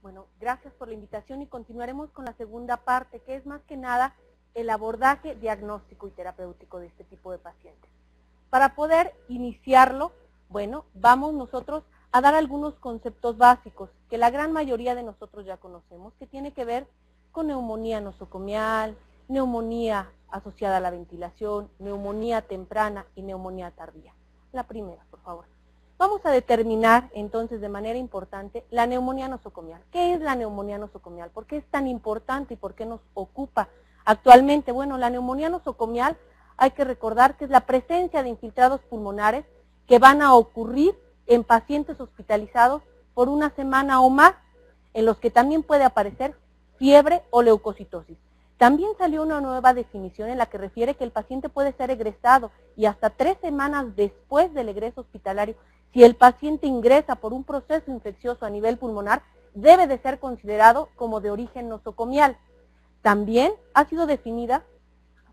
Bueno, gracias por la invitación y continuaremos con la segunda parte, que es más que nada el abordaje diagnóstico y terapéutico de este tipo de pacientes. Para poder iniciarlo, bueno, vamos nosotros a dar algunos conceptos básicos que la gran mayoría de nosotros ya conocemos, que tiene que ver con neumonía nosocomial, neumonía asociada a la ventilación, neumonía temprana y neumonía tardía. La primera, por favor. Vamos a determinar entonces de manera importante la neumonía nosocomial. ¿Qué es la neumonía nosocomial? ¿Por qué es tan importante y por qué nos ocupa actualmente? Bueno, la neumonía nosocomial hay que recordar que es la presencia de infiltrados pulmonares que van a ocurrir en pacientes hospitalizados por una semana o más, en los que también puede aparecer fiebre o leucocitosis. También salió una nueva definición en la que refiere que el paciente puede ser egresado y hasta 3 semanas después del egreso hospitalario, si el paciente ingresa por un proceso infeccioso a nivel pulmonar, debe de ser considerado como de origen nosocomial. También ha sido definida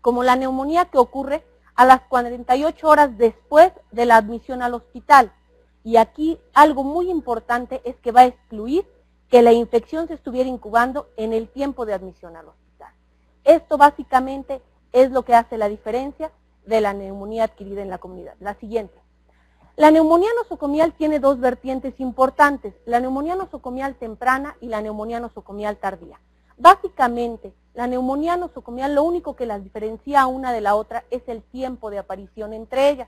como la neumonía que ocurre a las 48 horas después de la admisión al hospital. Y aquí algo muy importante es que va a excluir que la infección se estuviera incubando en el tiempo de admisión al hospital. Esto básicamente es lo que hace la diferencia de la neumonía adquirida en la comunidad. La siguiente. La neumonía nosocomial tiene dos vertientes importantes, la neumonía nosocomial temprana y la neumonía nosocomial tardía. Básicamente, la neumonía nosocomial lo único que las diferencia una de la otra es el tiempo de aparición entre ellas.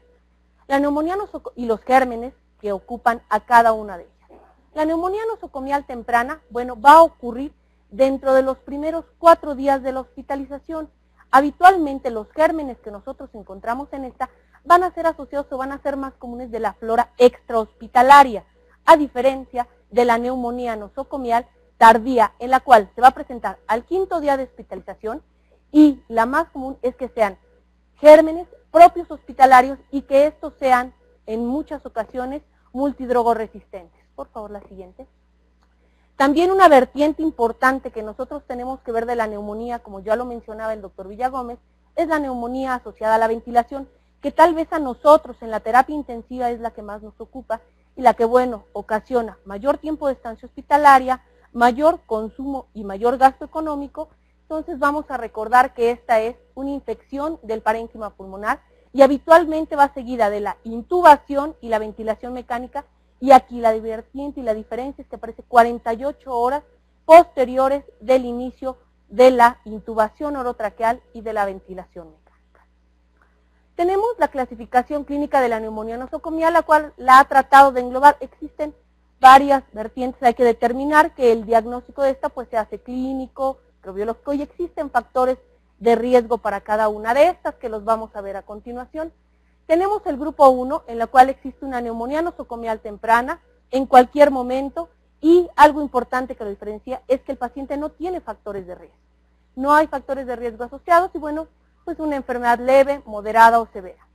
La neumonía y los gérmenes que ocupan a cada una de ellas. La neumonía nosocomial temprana, bueno, va a ocurrir dentro de los primeros 4 días de la hospitalización. Habitualmente los gérmenes que nosotros encontramos en esta van a ser asociados o van a ser más comunes de la flora extrahospitalaria, a diferencia de la neumonía nosocomial tardía, en la cual se va a presentar al 5.º día de hospitalización y la más común es que sean gérmenes propios hospitalarios y que estos sean en muchas ocasiones multidrogoresistentes. Por favor, la siguiente. También una vertiente importante que nosotros tenemos que ver de la neumonía, como ya lo mencionaba el doctor Villagómez, es la neumonía asociada a la ventilación, que tal vez a nosotros en la terapia intensiva es la que más nos ocupa y la que, bueno, ocasiona mayor tiempo de estancia hospitalaria, mayor consumo y mayor gasto económico. Entonces vamos a recordar que esta es una infección del parénquima pulmonar y habitualmente va seguida de la intubación y la ventilación mecánica, y aquí la vertiente y la diferencia es que aparece 48 horas posteriores del inicio de la intubación orotraqueal y de la ventilación mecánica. Tenemos la clasificación clínica de la neumonía nosocomial, la cual la ha tratado de englobar. Existen varias vertientes, hay que determinar que el diagnóstico de esta pues se hace clínico, microbiológico, y existen factores de riesgo para cada una de estas que los vamos a ver a continuación. Tenemos el grupo 1, en la cual existe una neumonía nosocomial temprana en cualquier momento, y algo importante que lo diferencia es que el paciente no tiene factores de riesgo. No hay factores de riesgo asociados y bueno, pues una enfermedad leve, moderada o severa.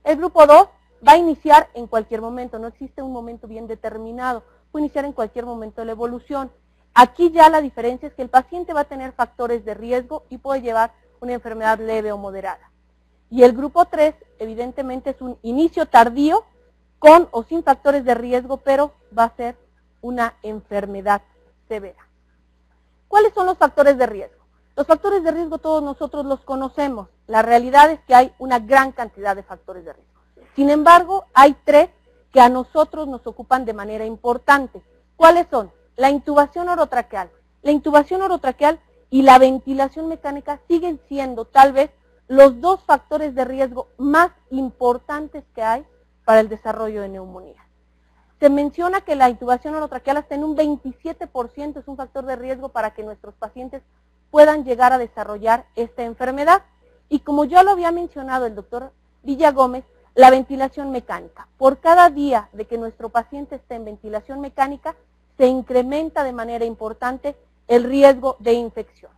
El grupo 2 va a iniciar en cualquier momento, no existe un momento bien determinado, puede iniciar en cualquier momento de la evolución. Aquí ya la diferencia es que el paciente va a tener factores de riesgo y puede llevar una enfermedad leve o moderada. Y el grupo 3 evidentemente es un inicio tardío con o sin factores de riesgo, pero va a ser una enfermedad severa. ¿Cuáles son los factores de riesgo? Los factores de riesgo todos nosotros los conocemos. La realidad es que hay una gran cantidad de factores de riesgo. Sin embargo, hay 3 que a nosotros nos ocupan de manera importante. ¿Cuáles son? La intubación orotraqueal. La intubación orotraqueal y la ventilación mecánica siguen siendo tal vez los 2 factores de riesgo más importantes que hay para el desarrollo de neumonía. Se menciona que la intubación orotraqueal hasta en un 27% es un factor de riesgo para que nuestros pacientes puedan llegar a desarrollar esta enfermedad. Y como ya lo había mencionado el doctor Villagómez, la ventilación mecánica. Por cada día de que nuestro paciente esté en ventilación mecánica, se incrementa de manera importante el riesgo de infección.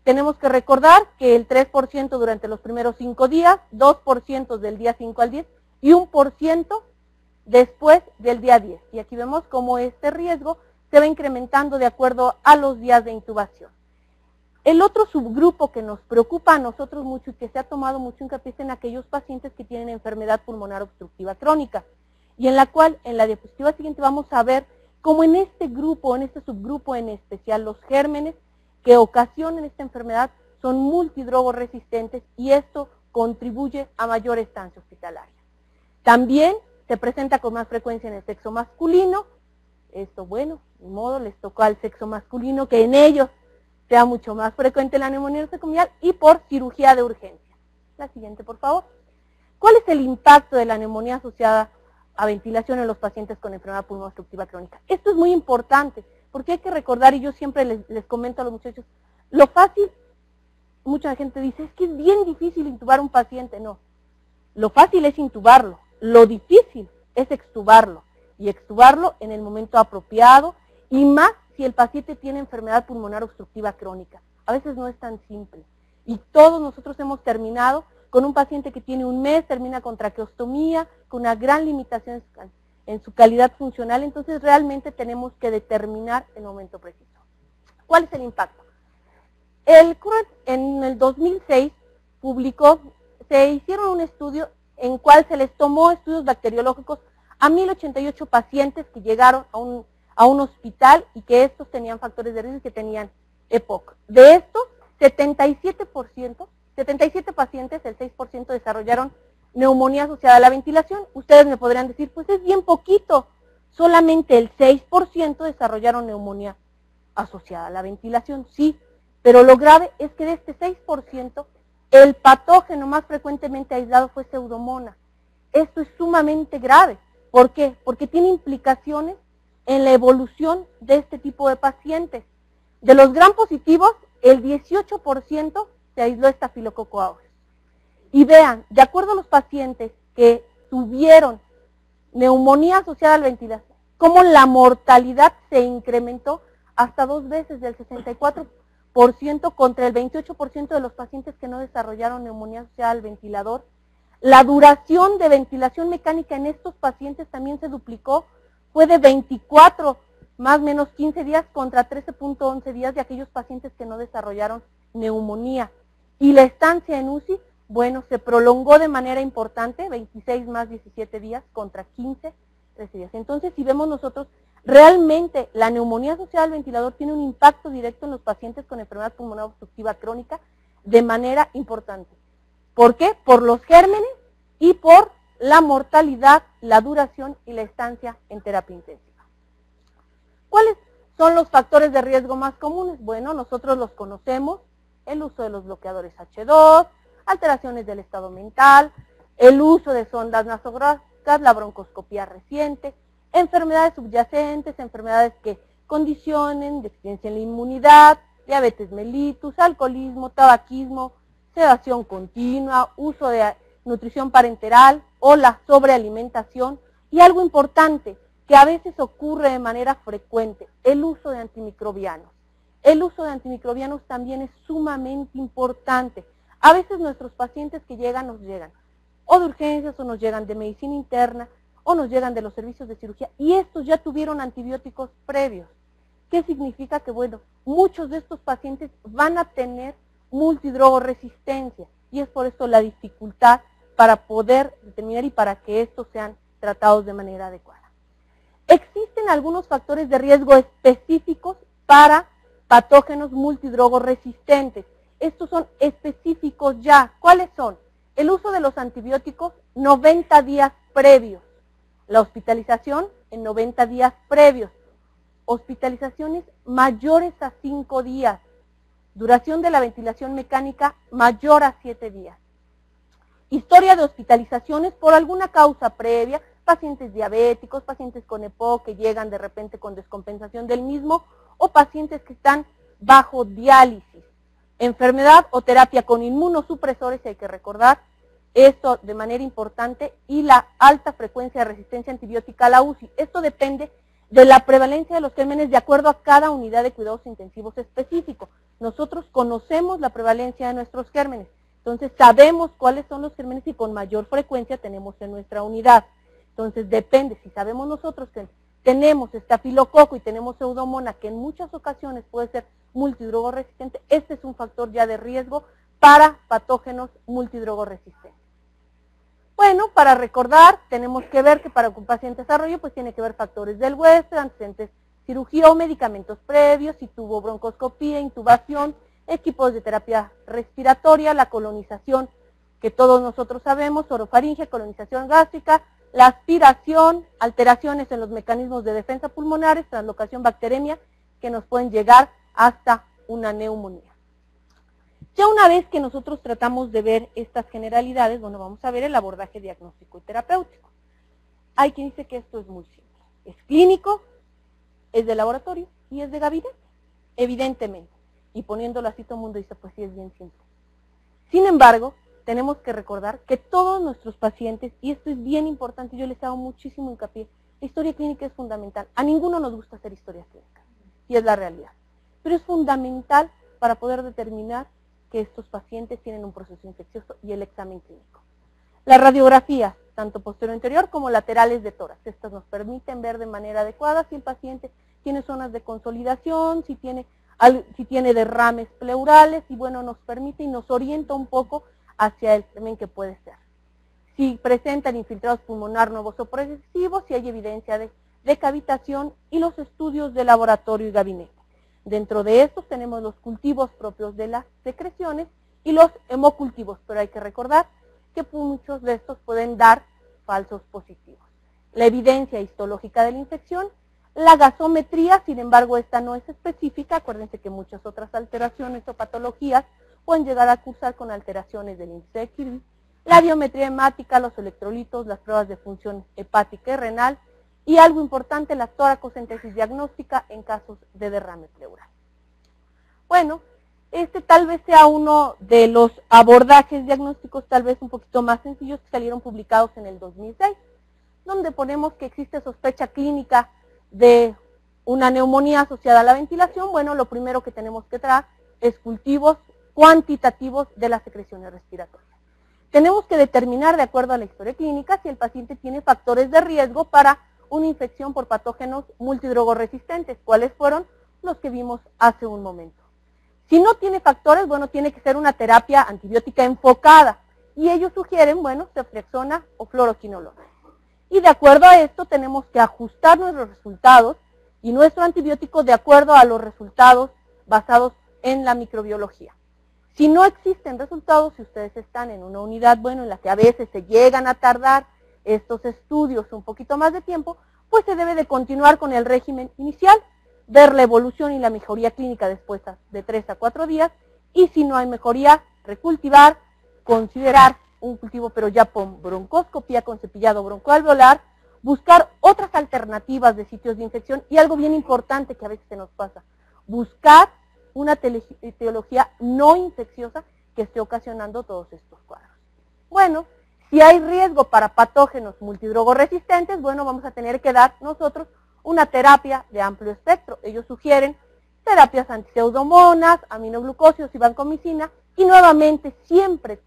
Tenemos que recordar que el 3% durante los primeros 5 días, 2% del día 5 al 10 y 1% después del día 10. Y aquí vemos cómo este riesgo se va incrementando de acuerdo a los días de intubación. El otro subgrupo que nos preocupa a nosotros mucho y que se ha tomado mucho hincapié es en aquellos pacientes que tienen enfermedad pulmonar obstructiva crónica, y en la cual en la diapositiva siguiente vamos a ver como en este grupo, en este subgrupo en especial, los gérmenes que ocasionan esta enfermedad son multidrogoresistentes y esto contribuye a mayor estancia hospitalaria. También se presenta con más frecuencia en el sexo masculino. Esto, bueno, de modo les tocó al sexo masculino que en ellos sea mucho más frecuente la neumonía nosocomial y por cirugía de urgencia. La siguiente, por favor. ¿Cuál es el impacto de la neumonía asociada a ventilación en los pacientes con enfermedad pulmonar obstructiva crónica? Esto es muy importante porque hay que recordar, y yo siempre les comento a los muchachos, lo fácil, mucha gente dice, es que es bien difícil intubar a un paciente. No, lo fácil es intubarlo, lo difícil es extubarlo, y extubarlo en el momento apropiado, y más si el paciente tiene enfermedad pulmonar obstructiva crónica. A veces no es tan simple, y todos nosotros hemos terminado con un paciente que tiene un mes, termina con traqueostomía, con una gran limitación en su calidad funcional, entonces realmente tenemos que determinar el momento preciso. ¿Cuál es el impacto? El CRUET en el 2006 se hicieron un estudio en cual se les tomó estudios bacteriológicos a 1088 pacientes que llegaron a un hospital y que estos tenían factores de riesgo y que tenían EPOC. De estos, 77 pacientes, el 6% desarrollaron neumonía asociada a la ventilación. Ustedes me podrían decir, pues es bien poquito, solamente el 6% desarrollaron neumonía asociada a la ventilación, sí, pero lo grave es que de este 6%, el patógeno más frecuentemente aislado fue Pseudomonas. Esto es sumamente grave. ¿Por qué? Porque tiene implicaciones en la evolución de este tipo de pacientes. De los gram positivos, el 18% se aisló Staphylococcus aureus. Y vean, de acuerdo a los pacientes que tuvieron neumonía asociada a la ventilación, cómo la mortalidad se incrementó hasta 2 veces, del 64% contra el 28% de los pacientes que no desarrollaron neumonía asociada al ventilador. La duración de ventilación mecánica en estos pacientes también se duplicó, fue de 24 más o menos 15 días contra 13.11 días de aquellos pacientes que no desarrollaron neumonía. Y la estancia en UCI, bueno, se prolongó de manera importante, 26 más 17 días contra 15, 13 días. Entonces, si vemos nosotros, realmente la neumonía asociada al ventilador tiene un impacto directo en los pacientes con enfermedad pulmonar obstructiva crónica de manera importante. ¿Por qué? Por los gérmenes y por la mortalidad, la duración y la estancia en terapia intensiva. ¿Cuáles son los factores de riesgo más comunes? Bueno, nosotros los conocemos, el uso de los bloqueadores H2, alteraciones del estado mental, el uso de sondas nasográficas, la broncoscopía reciente, enfermedades subyacentes, enfermedades que condicionen deficiencia en la inmunidad, diabetes mellitus, alcoholismo, tabaquismo, sedación continua, uso de nutrición parenteral o la sobrealimentación. Y algo importante que a veces ocurre de manera frecuente, el uso de antimicrobianos. El uso de antimicrobianos también es sumamente importante. A veces nuestros pacientes que nos llegan o de urgencias o nos llegan de medicina interna o nos llegan de los servicios de cirugía y estos ya tuvieron antibióticos previos. ¿Qué significa? Que bueno, muchos de estos pacientes van a tener multidrogoresistencia y es por eso la dificultad para poder determinar y para que estos sean tratados de manera adecuada. Existen algunos factores de riesgo específicos para patógenos multidrogoresistentes. Estos son específicos ya. ¿Cuáles son? El uso de los antibióticos 90 días previos. La hospitalización en 90 días previos. Hospitalizaciones mayores a 5 días. Duración de la ventilación mecánica mayor a 7 días. Historia de hospitalizaciones por alguna causa previa, pacientes diabéticos, pacientes con EPOC que llegan de repente con descompensación del mismo o pacientes que están bajo diálisis. Enfermedad o terapia con inmunosupresores, hay que recordar esto de manera importante, y la alta frecuencia de resistencia antibiótica a la UCI. Esto depende de la prevalencia de los gérmenes de acuerdo a cada unidad de cuidados intensivos específico. Nosotros conocemos la prevalencia de nuestros gérmenes, entonces sabemos cuáles son los gérmenes y con mayor frecuencia tenemos en nuestra unidad. Entonces depende, si sabemos nosotros que tenemos estafilococo y tenemos pseudomonas, que en muchas ocasiones puede ser multidrogoresistente, este es un factor ya de riesgo para patógenos multidrogoresistentes. Bueno, para recordar, tenemos que ver que para que un paciente desarrolle, pues tiene que ver factores del huésped, antecedentes cirugía o medicamentos previos, si tuvo broncoscopía, intubación, equipos de terapia respiratoria, la colonización que todos nosotros sabemos, orofaringe, colonización gástrica, la aspiración, alteraciones en los mecanismos de defensa pulmonares, translocación bacteremia, que nos pueden llegar hasta una neumonía. Ya una vez que nosotros tratamos de ver estas generalidades, bueno, vamos a ver el abordaje diagnóstico y terapéutico. Hay quien dice que esto es muy simple. Es clínico, es de laboratorio y es de gabinete, evidentemente. Y poniéndolo así todo el mundo dice, pues sí, es bien simple. Sin embargo, tenemos que recordar que todos nuestros pacientes, y esto es bien importante, yo les hago muchísimo hincapié, la historia clínica es fundamental. A ninguno nos gusta hacer historias clínicas, y es la realidad. Pero es fundamental para poder determinar que estos pacientes tienen un proceso infeccioso y el examen clínico. Las radiografías, tanto posterior anterior como laterales de tórax, estas nos permiten ver de manera adecuada si el paciente tiene zonas de consolidación, si tiene derrames pleurales, y bueno, nos permite y nos orienta un poco hacia el germen que puede ser. Si presentan infiltrados pulmonar nuevos o progresivos, si hay evidencia de cavitación, y los estudios de laboratorio y gabinete. Dentro de estos tenemos los cultivos propios de las secreciones y los hemocultivos, pero hay que recordar que muchos de estos pueden dar falsos positivos. La evidencia histológica de la infección, la gasometría, sin embargo, esta no es específica, acuérdense que muchas otras alteraciones o patologías pueden llegar a cursar con alteraciones del índice de Kirby, la biometría hemática, los electrolitos, las pruebas de función hepática y renal, y algo importante, la toracocentesis diagnóstica en casos de derrame pleural. Bueno, este tal vez sea uno de los abordajes diagnósticos tal vez un poquito más sencillos que salieron publicados en el 2006, donde ponemos que existe sospecha clínica de una neumonía asociada a la ventilación. Bueno, lo primero que tenemos que traer es cultivos cuantitativos de las secreciones respiratorias. Tenemos que determinar, de acuerdo a la historia clínica, si el paciente tiene factores de riesgo para una infección por patógenos multidrogoresistentes. ¿Cuáles fueron? Los que vimos hace un momento. Si no tiene factores, bueno, tiene que ser una terapia antibiótica enfocada. Y ellos sugieren, bueno, ceftriaxona o fluoroquinolona. Y de acuerdo a esto tenemos que ajustar nuestros resultados y nuestro antibiótico de acuerdo a los resultados basados en la microbiología. Si no existen resultados, si ustedes están en una unidad, bueno, en la que a veces se llegan a tardar estos estudios un poquito más de tiempo, pues se debe de continuar con el régimen inicial, ver la evolución y la mejoría clínica después de 3 a 4 días, y si no hay mejoría, recultivar, considerar un cultivo pero ya con broncoscopía, con cepillado broncoalveolar, buscar otras alternativas de sitios de infección, y algo bien importante que a veces se nos pasa, buscar una etiología no infecciosa que esté ocasionando todos estos cuadros. Bueno, si hay riesgo para patógenos multidrogoresistentes, bueno, vamos a tener que dar nosotros una terapia de amplio espectro. Ellos sugieren terapias antipseudomonas, aminoglucósidos y vancomicina, y nuevamente siempre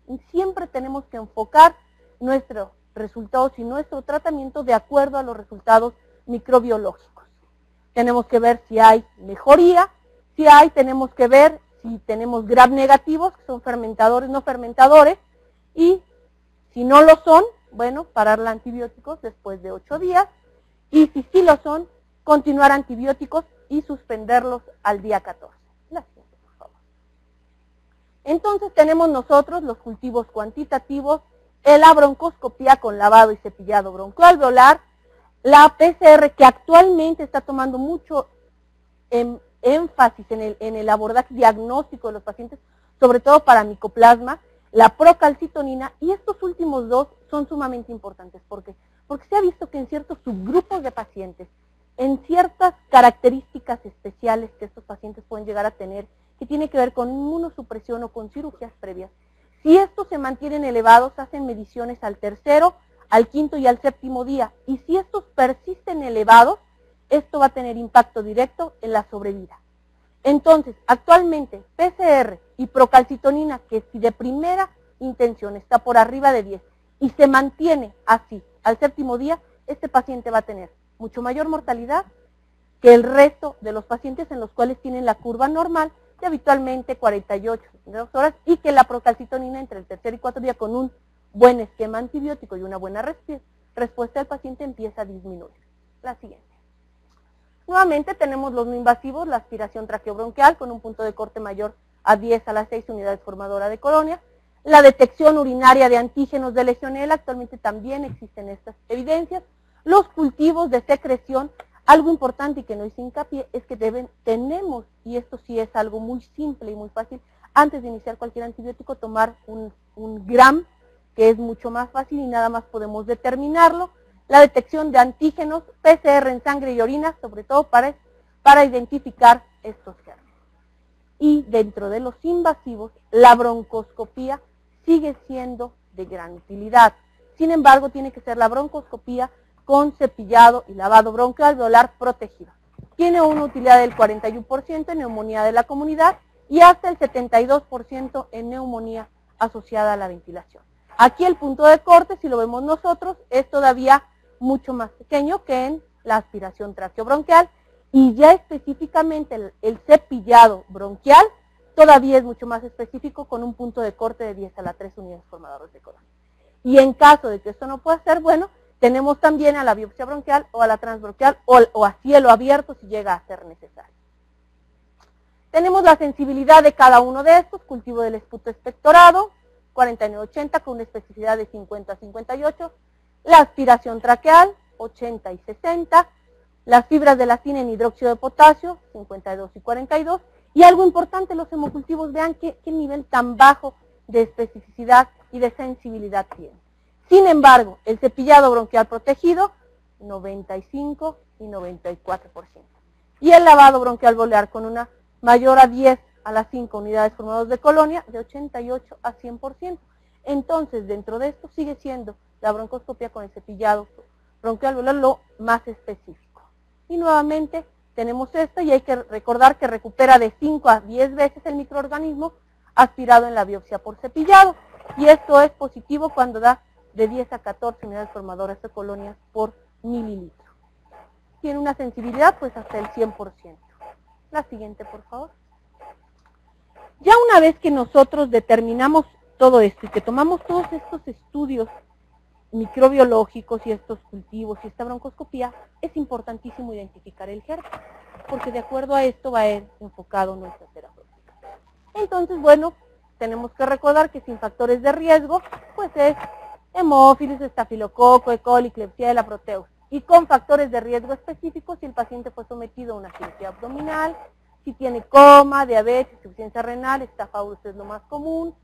tenemos que enfocar nuestros resultados y nuestro tratamiento de acuerdo a los resultados microbiológicos. Tenemos que ver si hay mejoría, tenemos que ver si tenemos gram negativos, que son fermentadores, no fermentadores, y si no lo son, bueno, parar los antibióticos después de 8 días, y si sí lo son, continuar antibióticos y suspenderlos al día 14. La siguiente, por favor. Entonces tenemos nosotros los cultivos cuantitativos, la broncoscopía con lavado y cepillado broncoalveolar, la PCR que actualmente está tomando mucho énfasis en el abordaje diagnóstico de los pacientes, sobre todo para micoplasma, la procalcitonina, y estos últimos dos son sumamente importantes. ¿Por qué? Porque se ha visto que en ciertos subgrupos de pacientes, en ciertas características especiales que estos pacientes pueden llegar a tener, que tiene que ver con inmunosupresión o con cirugías previas, si estos se mantienen elevados, hacen mediciones al 3º, al 5º y al 7º día, y si estos persisten elevados, esto va a tener impacto directo en la sobrevida. Entonces, actualmente, PCR y procalcitonina, que si de primera intención está por arriba de 10 y se mantiene así al 7º día, este paciente va a tener mucho mayor mortalidad que el resto de los pacientes en los cuales tienen la curva normal de habitualmente 48 horas, y que la procalcitonina entre el 3er y 4º día con un buen esquema antibiótico y una buena respuesta del paciente empieza a disminuir. La siguiente. Nuevamente tenemos los no invasivos, la aspiración traqueobronquial con un punto de corte mayor a 10 a la 6 unidades formadoras de colonia. La detección urinaria de antígenos de Legionela, actualmente también existen estas evidencias. Los cultivos de secreción, algo importante y que no hice hincapié, es que tenemos, y esto sí es algo muy simple y muy fácil, antes de iniciar cualquier antibiótico, tomar un GRAM, que es mucho más fácil y nada más podemos determinarlo. La detección de antígenos, PCR en sangre y orina, sobre todo para identificar estos gérmenes. Y dentro de los invasivos, la broncoscopía sigue siendo de gran utilidad. Sin embargo, tiene que ser la broncoscopía con cepillado y lavado broncoalveolar protegido. Tiene una utilidad del 41% en neumonía de la comunidad y hasta el 72% en neumonía asociada a la ventilación. Aquí el punto de corte, si lo vemos nosotros, es todavía mucho más pequeño que en la aspiración traqueobronquial y ya específicamente el cepillado bronquial todavía es mucho más específico con un punto de corte de 10 a la 3 unidades formadoras de colonia. Y en caso de que esto no pueda ser, bueno, tenemos también a la biopsia bronquial o a la transbronquial o a cielo abierto si llega a ser necesario. Tenemos la sensibilidad de cada uno de estos, cultivo del esputo expectorado, 49-80 con una especificidad de 50 a 58, la aspiración traqueal, 80 y 60, las fibras de elastina en hidróxido de potasio, 52 y 42, y algo importante, los hemocultivos, vean qué nivel tan bajo de especificidad y de sensibilidad tienen. Sin embargo, el cepillado bronquial protegido, 95 y 94%. Y el lavado bronquial alveolar con una mayor a 10 a las 5 unidades formadoras de colonia, de 88 a 100%. Entonces, dentro de esto sigue siendo la broncoscopia con el cepillado bronquial alveolar lo más específico. Y nuevamente tenemos esto y hay que recordar que recupera de 5 a 10 veces el microorganismo aspirado en la biopsia por cepillado. Y esto es positivo cuando da de 10 a 14 unidades formadoras de colonias por mililitro. Tiene una sensibilidad pues hasta el 100%. La siguiente, por favor. Ya una vez que nosotros determinamos todo esto y que tomamos todos estos estudios microbiológicos y estos cultivos y esta broncoscopía, es importantísimo identificar el germen, porque de acuerdo a esto va a ir enfocado nuestra terapéutica. Entonces, bueno, tenemos que recordar que sin factores de riesgo, pues es hemófilis, estafilococo, E. coli, Klebsiella, proteus. Y con factores de riesgo específicos si el paciente fue sometido a una cirugía abdominal, si tiene coma, diabetes, insuficiencia renal, estafaurus es lo más común,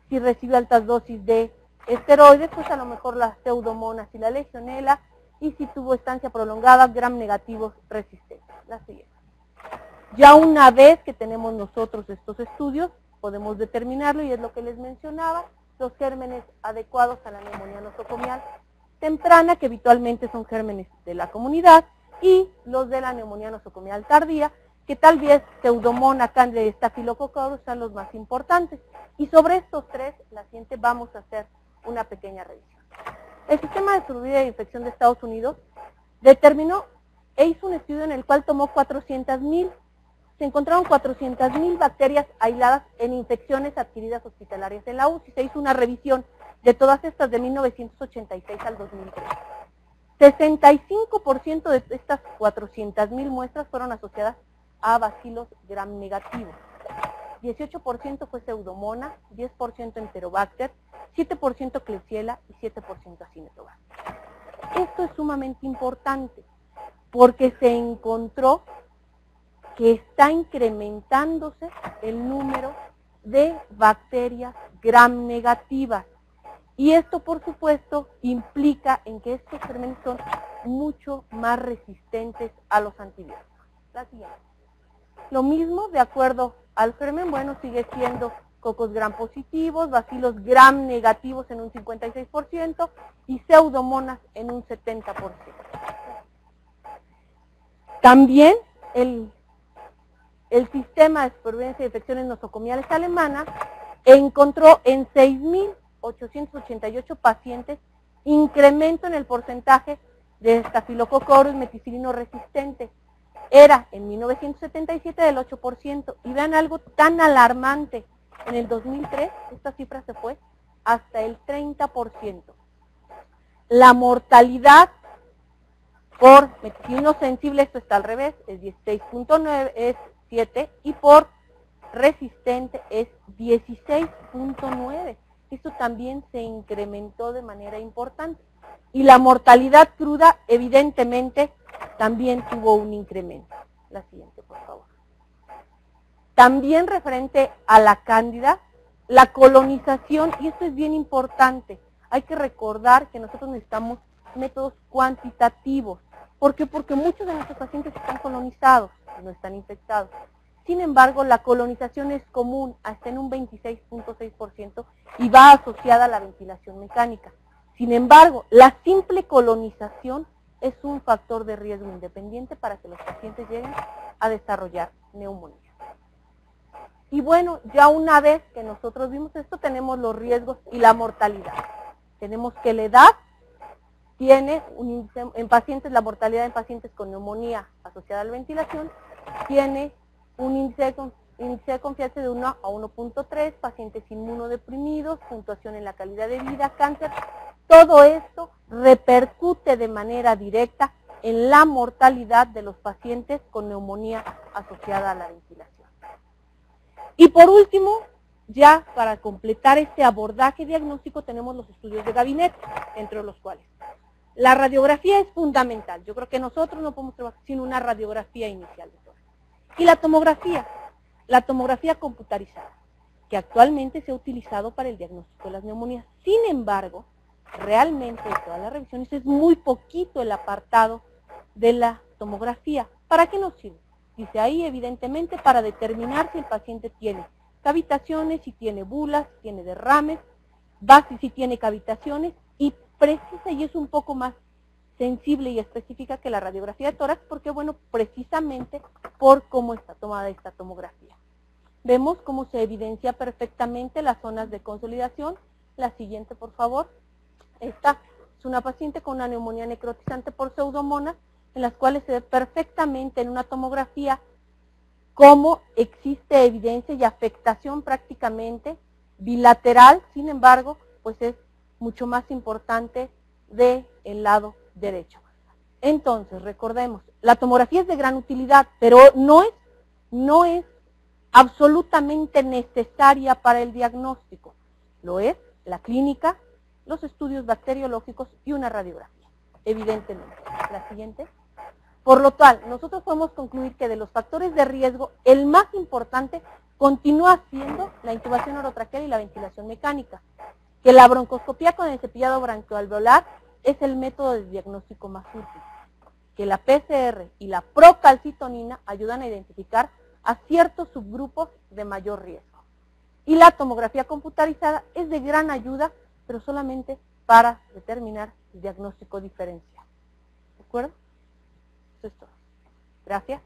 si recibe altas dosis de esteroides, pues a lo mejor las pseudomonas y la legionela, y si tuvo estancia prolongada, gram negativos resistentes. La siguiente. Ya una vez que tenemos nosotros estos estudios, podemos determinarlo y es lo que les mencionaba, los gérmenes adecuados a la neumonía nosocomial temprana, que habitualmente son gérmenes de la comunidad, y los de la neumonía nosocomial tardía, que tal vez Pseudomonas, Candida y Staphylococcus aureus sean los más importantes. Y sobre estos tres, la siguiente vamos a hacer una pequeña revisión. El Sistema de Salud de Infección de Estados Unidos determinó e hizo un estudio en el cual tomó 400,000, se encontraron 400,000 bacterias aisladas en infecciones adquiridas hospitalarias en la UCI. Se hizo una revisión de todas estas de 1986 al 2003. 65% de estas 400,000 muestras fueron asociadas a bacilos gram negativos. 18% fue Pseudomonas, 10% Enterobacter, 7% Klebsiella y 7% Acinetobacter. Esto es sumamente importante porque se encontró que está incrementándose el número de bacterias gram negativas. Y esto, por supuesto, implica en que estos gérmenes son mucho más resistentes a los antibióticos. La siguiente. Lo mismo, de acuerdo al germen, bueno, sigue siendo cocos gram positivos, bacilos gram negativos en un 56% y pseudomonas en un 70%. También el Sistema de Supervivencia de Infecciones Nosocomiales alemana encontró en 6,888 pacientes incremento en el porcentaje de Staphylococcus aureus meticilino resistente. Era en 1977 del 8%. Y vean algo tan alarmante. En el 2003 esta cifra se fue hasta el 30%. La mortalidad por metileno sensible, esto está al revés, es 16.9, es 7, y por resistente es 16.9. Esto también se incrementó de manera importante. Y la mortalidad cruda, evidentemente, también tuvo un incremento. La siguiente, por favor. También referente a la cándida, la colonización, y esto es bien importante, hay que recordar que nosotros necesitamos métodos cuantitativos. ¿Por qué? Porque muchos de nuestros pacientes están colonizados, no están infectados. Sin embargo, la colonización es común, hasta en un 26.6%, y va asociada a la ventilación mecánica. Sin embargo, la simple colonización es un factor de riesgo independiente para que los pacientes lleguen a desarrollar neumonía. Y bueno, ya una vez que nosotros vimos esto, tenemos los riesgos y la mortalidad. Tenemos que la edad tiene un índice, en pacientes, la mortalidad en pacientes con neumonía asociada a la ventilación, tiene un índice de confianza de 1 a 1.3, pacientes inmunodeprimidos, puntuación en la calidad de vida, cáncer. Todo esto repercute de manera directa en la mortalidad de los pacientes con neumonía asociada a la ventilación. Y por último, ya para completar este abordaje diagnóstico, tenemos los estudios de gabinete, entre los cuales la radiografía es fundamental. Yo creo que nosotros no podemos trabajar sin una radiografía inicial de tórax. Y la tomografía computarizada, que actualmente se ha utilizado para el diagnóstico de las neumonías. Sin embargo, realmente de todas las revisiones es muy poquito el apartado de la tomografía. ¿Para qué nos sirve? Dice ahí, evidentemente, para determinar si el paciente tiene cavitaciones, si tiene bulas, si tiene derrames, si tiene cavitaciones, y precisa, y es un poco más sensible y específica que la radiografía de tórax, porque bueno, precisamente por cómo está tomada esta tomografía. Vemos cómo se evidencia perfectamente las zonas de consolidación. La siguiente, por favor. Esta es una paciente con una neumonía necrotizante por pseudomonas, en las cuales se ve perfectamente en una tomografía cómo existe evidencia y afectación prácticamente bilateral. Sin embargo, pues es mucho más importante del lado derecho. Entonces, recordemos, la tomografía es de gran utilidad, pero no es absolutamente necesaria para el diagnóstico. Lo es la clínica, los estudios bacteriológicos y una radiografía, evidentemente. La siguiente. Por lo tal, nosotros podemos concluir que de los factores de riesgo, el más importante continúa siendo la intubación orotraqueal y la ventilación mecánica, que la broncoscopía con el cepillado branquioalveolar es el método de diagnóstico más útil, que la PCR y la procalcitonina ayudan a identificar a ciertos subgrupos de mayor riesgo. Y la tomografía computarizada es de gran ayuda, pero solamente para determinar el diagnóstico diferencial. ¿De acuerdo? Eso es todo. Gracias.